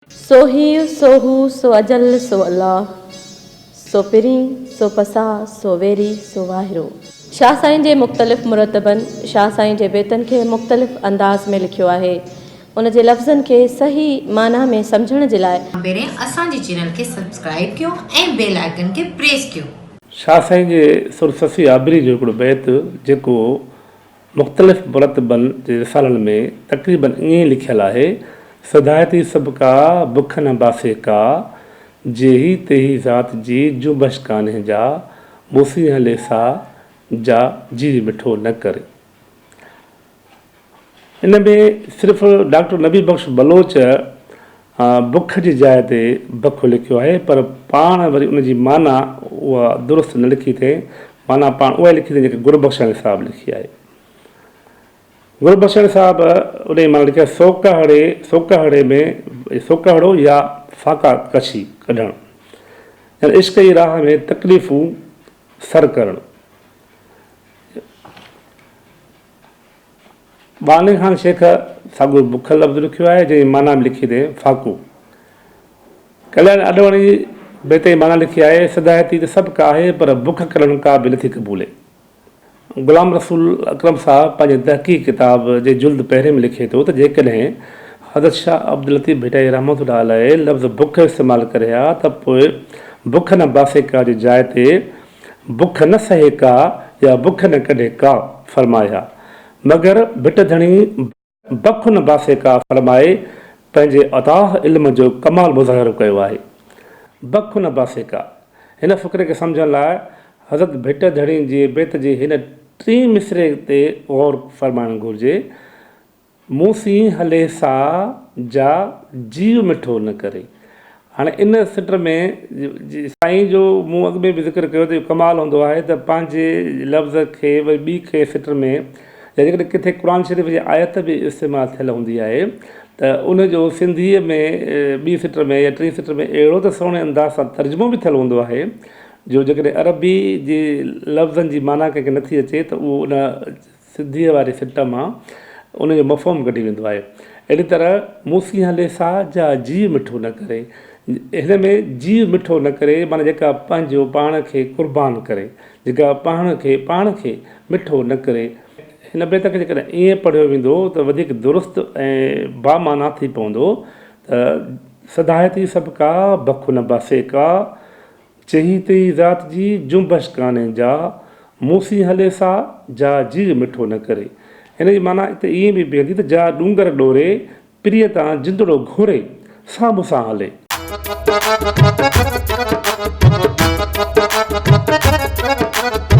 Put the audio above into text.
सो हीउ सो हू सो अजल सो अल्लाह सो पिरी सो पसा सो वेरी सो वाहिरो। शाह साईं जे मुख़्तलिफ़ मुरतबनि शाह साईं जे बेतनि खे मुख़्तलिफ़ अंदाज़ में लिखियो आहे। उन जे लफ़्ज़नि खे सही माना में सम्झण जे लाइ पहिरें असांजे चैनल खे सब्सक्राइब कयो ऐं बेल आइकन खे प्रेस कयो। शाह साईं जे सुरससी आबरी जो हिकिड़ो बैत जेको मुख़्तलिफ़ मुरतबनि जे रिसालनि में तक़रीबन ईअं लिखियलु आहे। सदायती सभु का बुख न बासे का जेही तेही ज़ात जी जुबश कान्हे जा मूसी हले सा जा जी मिठो न करे। इन में सिर्फ़ु डॉक्टर नबी बख़्श बलोच बुख जी जाइ ते बख लिखियो आहे, पर पाण वरी उन जी माना उहा दुरुस्त न लिखी थिए। माना पाण उहा लिखी थिए जेके गुरबख़्शण साहिबु लिखी आहे। गुरबख़्शण साहिबु उन जी माना लिखियो आहे सोकहड़े में सोकहड़ो या फाका कशी कढणु, यानी इश्क जी राह में तकलीफ़ूं सर करणु। बानी खान शेख साॻियो बुख लफ़्ज़ लिखियो आहे जंहिंजी माना में लिखी थिए फाकू। कल्याण अडवाणी बेत जी माना लिखी आहे सदायती त सभु का आहे पर बुख करण का बि नथी क़बूले। ग़ुलाम रसूल अकरम साहब पंहिंजे तहक़ीक़ किताब जे जुल्द पहिरें में लिखे थो त जेकॾहिं हज़रत शाह अब्दुल लतीफ़ भिटाई रहमतुल्लाह अलैह लफ़्ज़ बुख इस्तेमालु करे हा त पोइ बुख न बासे का जी जाइ ते बुख न सहे का या बुख न कढे का फरमाया, मगर भिट धणी बख न बासे का फरमाए पंहिंजे अताह इल्म जो कमाल मुज़ाहिरो कयो आहे। बख न बासे का हिन फ़िक्र खे सम्झण लाइ हज़रत भिट धणी जी बेत जे हिन टी मिसरे ते गौर फरमाइणु घुरिजे। मूसी हले सा जा जीव मिठो न करे। हाणे इन सिट में साईं जो मूं अॻु में बि ज़िक्र कयो त कमाल हूंदो आहे त पंहिंजे लफ़्ज़ खे वरी ॿी खे सिट में या जेकॾहिं किथे क़ुर शरीफ़ जी आयत बि इस्तेमालु थियल हूंदी आहे त उनजो सिंधीअ में ॿी सिट में या टी सिट में अहिड़ो त सुहिणे अंदाज़ सां तर्जुमो बि थियल हूंदो आहे जो जेकॾहिं अरबी जे लफ़्ज़नि जी माना कंहिंखे नथी अचे त उहो उन सिंधीअ वारी सिट मां उनजो मफ़हूम कढी वेंदो आहे। अहिड़ी तरह मूसी हले सा जा जीव मिठो न करे, हिन में जीव मिठो न करे माना जेका पंहिंजो पाण खे क़ुर्बान करे, जेका पाण खे मिठो न करे। हिन बेत खे जेकॾहिं ईअं पढ़ियो वेंदो त वधीक दुरुस्त ऐं बामाना थी पवंदो त सदायती सभु का बख न बासे का चही तेही ज़ात जी जुंबश कान्हे जा मूसी हले सा जा जी मिठो न करे। हिन जी माना हिते ईअं बि बीहंदी त जा डूंगर डोरे प्रिय तां जिंदड़ो घोरे साम्हूं सां हले।